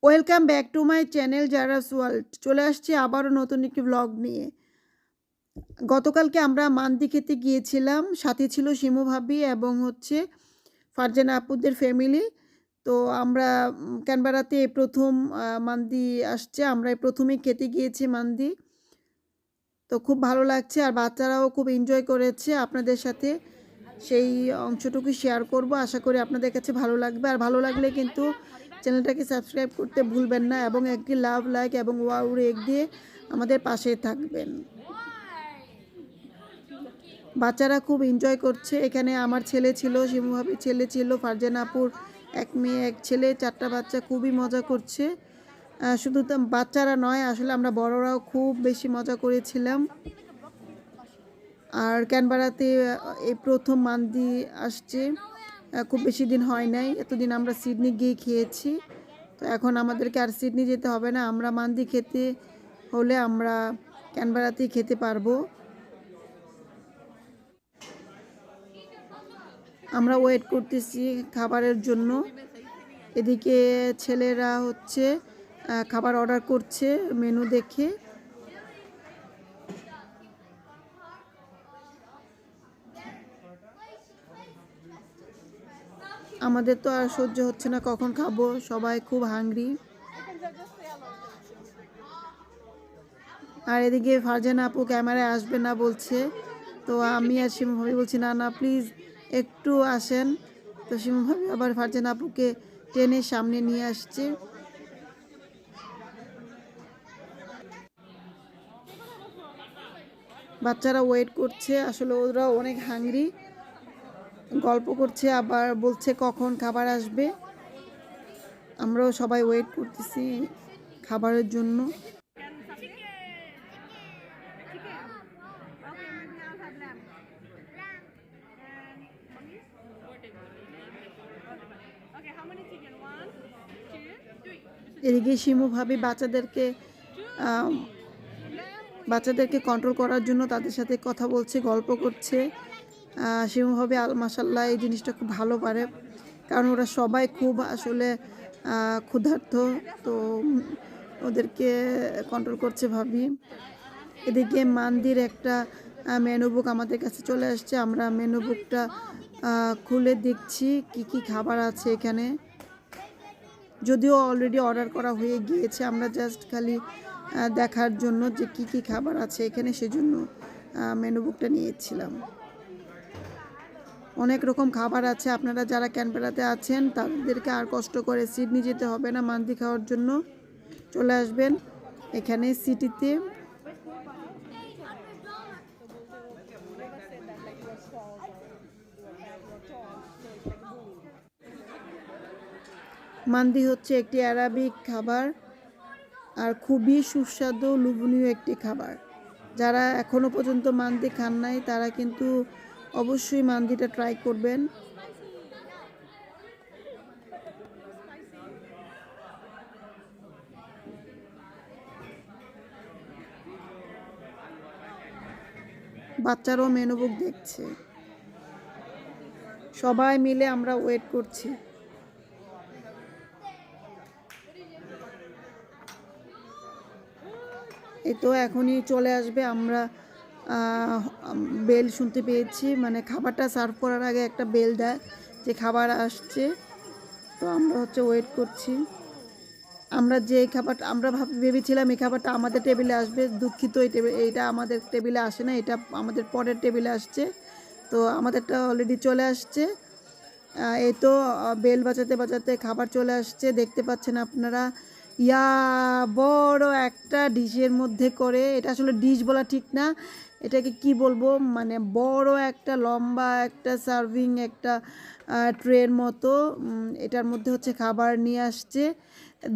Welcome back to my channel জারাস world. চলে আসছি আবারও নতুন একটি ব্লগ নিয়ে। গতকালকে আমরা মান্দি খেতে গিয়েছিলাম, সাথে ছিল শিমু ভাবি এবং ফারজানা আপুদের ফ্যামিলি। তো আমরা ক্যানবেরাতে এই প্রথম মান্দি আসছে, আমরা এই প্রথমেই খেতে গিয়েছি মান্দি। তো খুব ভালো লাগছে আর বাচ্চারাও খুব এনজয় করেছে। আপনাদের সাথে সেই অংশটুকু শেয়ার করব, আশা করি আপনাদের কাছে ভালো লাগবে। আর ভালো লাগলে কিন্তু চ্যানেলটাকে সাবস্ক্রাইব করতে ভুলবেন না এবং একটি লাভ, লাইক এবং ওয়াও রেক দিয়ে আমাদের পাশে থাকবেন। বাচ্চারা খুব এনজয় করছে। এখানে আমার ছেলে ছিল, শিমু ভাবির ছেলে ছিল, ফারজানা আপুর এক মেয়ে এক ছেলে, 4টা বাচ্চা খুবই মজা করছে। শুধু তো বাচ্চারা নয়, আসলে আমরা বড়রাও খুব বেশি মজা করেছিলাম। আর ক্যানবেরাতে এই প্রথম মান্দি আসছে, খুব বেশি দিন হয় নাই। এতদিন আমরা সিডনি গিয়ে খেয়েছি, তো এখন আমাদেরকে আর সিডনি যেতে হবে না। আমরা মান্দি খেতে হলে আমরা ক্যানবেরাতেই খেতে পারবো। আমরা ওয়েট করতেছি খাবারের জন্য। এদিকে ছেলেরা খাবার অর্ডার করছে মেনু দেখে। আমাদের তো আর সহ্য হচ্ছে না, কখন খাবো, সবাই খুব হাংরি। আর এদিকে ফারজানা আপু ক্যামেরায় আসবে না বলছে, তো আমি আর শিমু ভাবি বলছি না না প্লিজ একটু আসেন। তো শিমু ভাবি আবার ফারজানা আপুকে টেনে সামনে নিয়ে আসছে। বাচ্চারা ওয়েট করছে, আসলে ওরা অনেক হাংরি, গল্প করছে আবার বলছে কখন খাবার আসবে। আমরাও সবাই ওয়েট করতেছি খাবারের জন্য। এদিকে শিমু ভাবি বাচ্চাদেরকে কন্ট্রোল করার জন্য তাদের সাথে কথা বলছে, গল্প করছে। শিমু ভাবি মাশাল্লাহ এই জিনিসটা খুব ভালো পারে, কারণ ওরা সবাই খুব আসলে ক্ষুধার্ত, তো ওদেরকে কন্ট্রোল করছে ভাবি। এদিকে মান্দির একটা মেনু বুক আমাদের কাছে চলে আসছে, আমরা মেনু বুকটা খুলে দেখছি কি কি খাবার আছে এখানে। যদিও অলরেডি অর্ডার করা হয়ে গিয়েছে, আমরা জাস্ট খালি দেখার জন্য যে কি কি খাবার আছে এখানে, সেজন্য মেনু বুকটা নিয়েছিলাম। অনেক রকম খাবার আছে। আপনারা যারা ক্যানবেরাতে আছেন তাদেরকে আর কষ্ট করে সিডনি যেতে হবে না মান্দি খাওয়ার জন্য, চলে আসবেন এখানে সিটিতে। মান্দি হচ্ছে একটি আরবিক খাবার আর খুবই সুস্বাদু লোভনীয় একটি খাবার। যারা এখনও পর্যন্ত মান্দি খান নাই তারা কিন্তু অবশ্যই মান্দিটা ট্রাই করবেন। বাচ্চারাও মেনু বুক দেখছে, সবাই মিলে আমরা ওয়েট করছি। এই তো এখনই চলে আসবে। আমরা বেল শুনতে পেয়েছি, মানে খাবারটা সার্ভ করার আগে একটা বেল দেয় যে খাবার আসছে। তো আমরা ওয়েট করছি। আমরা যে খাবারটা আমরা ভেবেছিলাম এই খাবারটা আমাদের টেবিলে আসবে, দুঃখিত এইটা আমাদের টেবিলে আসে না, এটা আমাদের পরের টেবিলে আসছে। তো আমাদেরটা অলরেডি চলে আসছে। এই তো বেল বাজাতে বাজাতে খাবার চলে আসছে, দেখতে পাচ্ছেন আপনারা। ইয়া বড় একটা ডিশের মধ্যে করে, এটা আসলে ডিশ বলা ঠিক না, এটাকে কি বলবো, মানে বড় একটা লম্বা একটা সার্ভিং একটা ট্রের মতো, এটার মধ্যে খাবার নিয়ে আসছে।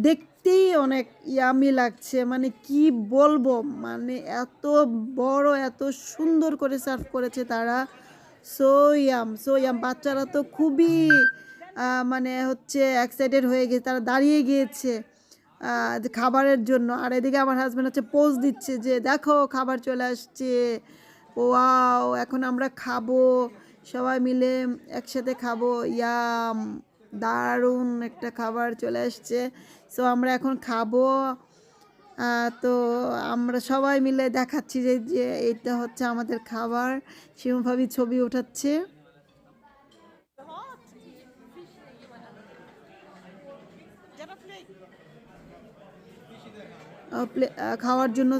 দেখতেই অনেক ইয়ামি লাগছে, মানে কি বলবো, মানে এত বড় এত সুন্দর করে সার্ভ করেছে তারা। So yum. বাচ্চারা তো খুবই মানে এক্সাইটেড হয়ে গেছে, তারা দাঁড়িয়ে গিয়েছে খাবারের জন্য। আর এদিকে আমার হাজব্যান্ড পোজ দিচ্ছে যে দেখো খাবার চলে আসছে, ওয়াও এখন আমরা খাবো, সবাই মিলে একসাথে খাবো। ইয়াম দারুণ একটা খাবার চলে আসছে। সো আমরা এখন খাবো। তো আমরা সবাই মিলে দেখাচ্ছি যে এটা হচ্ছে আমাদের খাবার। শিমু ভাবি ছবি উঠাচ্ছে। খাওয়ার জন্য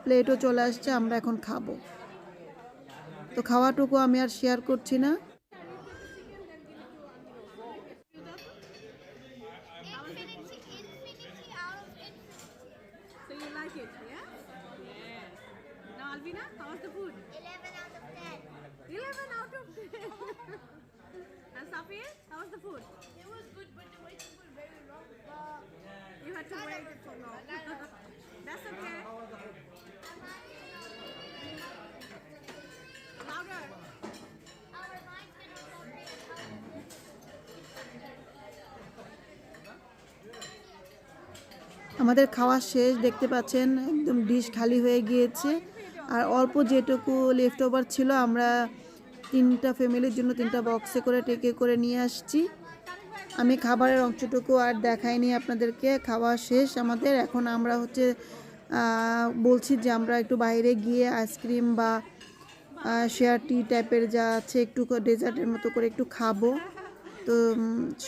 প্লেটও চলে আসছে, আমরা এখন খাবো। তো খাওয়াটুকু আমি আর শেয়ার করছি না। So you like it, yeah? Yes. Now, Alvina, how was the food? 11 out of 10. 11 out of 10. And Safir, how was the food? It was good, but the waiting was very long. You had to wait for long. That's okay. Louder. Our minds been on something. আমাদের খাওয়া শেষ, দেখতে পাচ্ছেন একদম dish খালি হয়ে গিয়েছে। আর অল্প যেটুকু লেফট ওভার ছিল আমরা 3টা ফ্যামিলির জন্য 3টা বক্সে করে টেকে করে নিয়ে আসছি। আমি খাবারের অংশটুকু আর দেখাইনি আপনাদেরকে। খাওয়া শেষ আমাদের। এখন আমরা হচ্ছে বলছি যে আমরা একটু বাইরে গিয়ে আইসক্রিম বা শেয়ার টি টাইপের যা আছে একটু ডেজার্টের মতো করে একটু খাবো। তো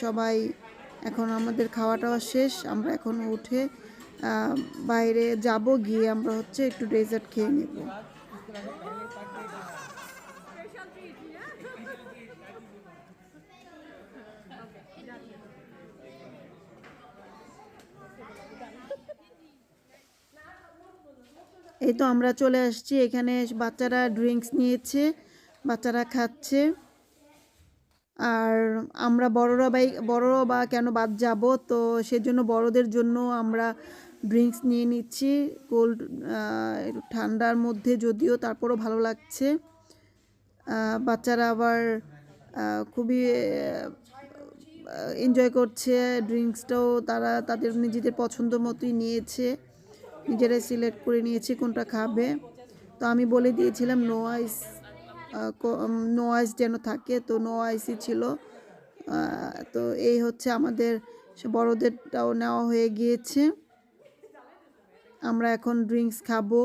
সবাই এখন আমাদের খাওয়া টাওয়া শেষ, আমরা এখন উঠে বাইরে যাব, গিয়ে আমরা হচ্ছে একটু ডেজার্ট খেয়ে নেব। Special treat, yeah? এই তো আমরা চলে আসছি এখানে। বাচ্চারা ড্রিঙ্কস নিয়েছে, বাচ্চারা খাচ্ছে। আর আমরা বড়রা বা কেন বাদ যাব, তো সেজন্য বড়দের জন্য আমরা ড্রিঙ্কস নিয়ে নিচ্ছি কোল্ড, একটু ঠান্ডার মধ্যে যদিও, তারপরও ভালো লাগছে। বাচ্চারা আবার খুবই এনজয় করছে। ড্রিঙ্কসটাও তারা তাদের নিজেদের পছন্দ মতোই নিয়েছে, নিজেরাই সিলেক্ট করে নিয়েছে কোনটা খাবে। তো আমি বলে দিয়েছিলাম নো আইস যেন থাকে, তো নো আইসই ছিল। তো এই হচ্ছে আমাদের বড়দেরটাও নেওয়া হয়ে গিয়েছে। আমরা এখন ড্রিঙ্কস খাবো।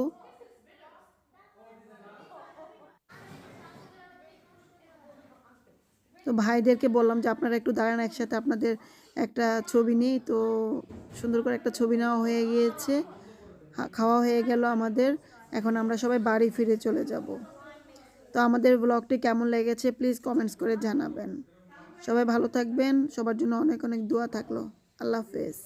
তো ভাইদেরকে বললাম যে আপনারা একটু দাঁড়ান, একসাথে আপনাদের একটা ছবি নেই। তো সুন্দর করে একটা ছবি নেওয়া হয়ে গিয়েছে, খাওয়া হয়ে গেল আমাদের। এখন আমরা সবাই বাড়ি ফিরে চলে যাব। তো আমাদের ব্লগটি কেমন লেগেছে প্লিজ কমেন্টস করে জানাবেন। সবাই ভালো থাকবেন, সবার জন্য অনেক অনেক দোয়া থাকলো। আল্লাহ হাফেজ।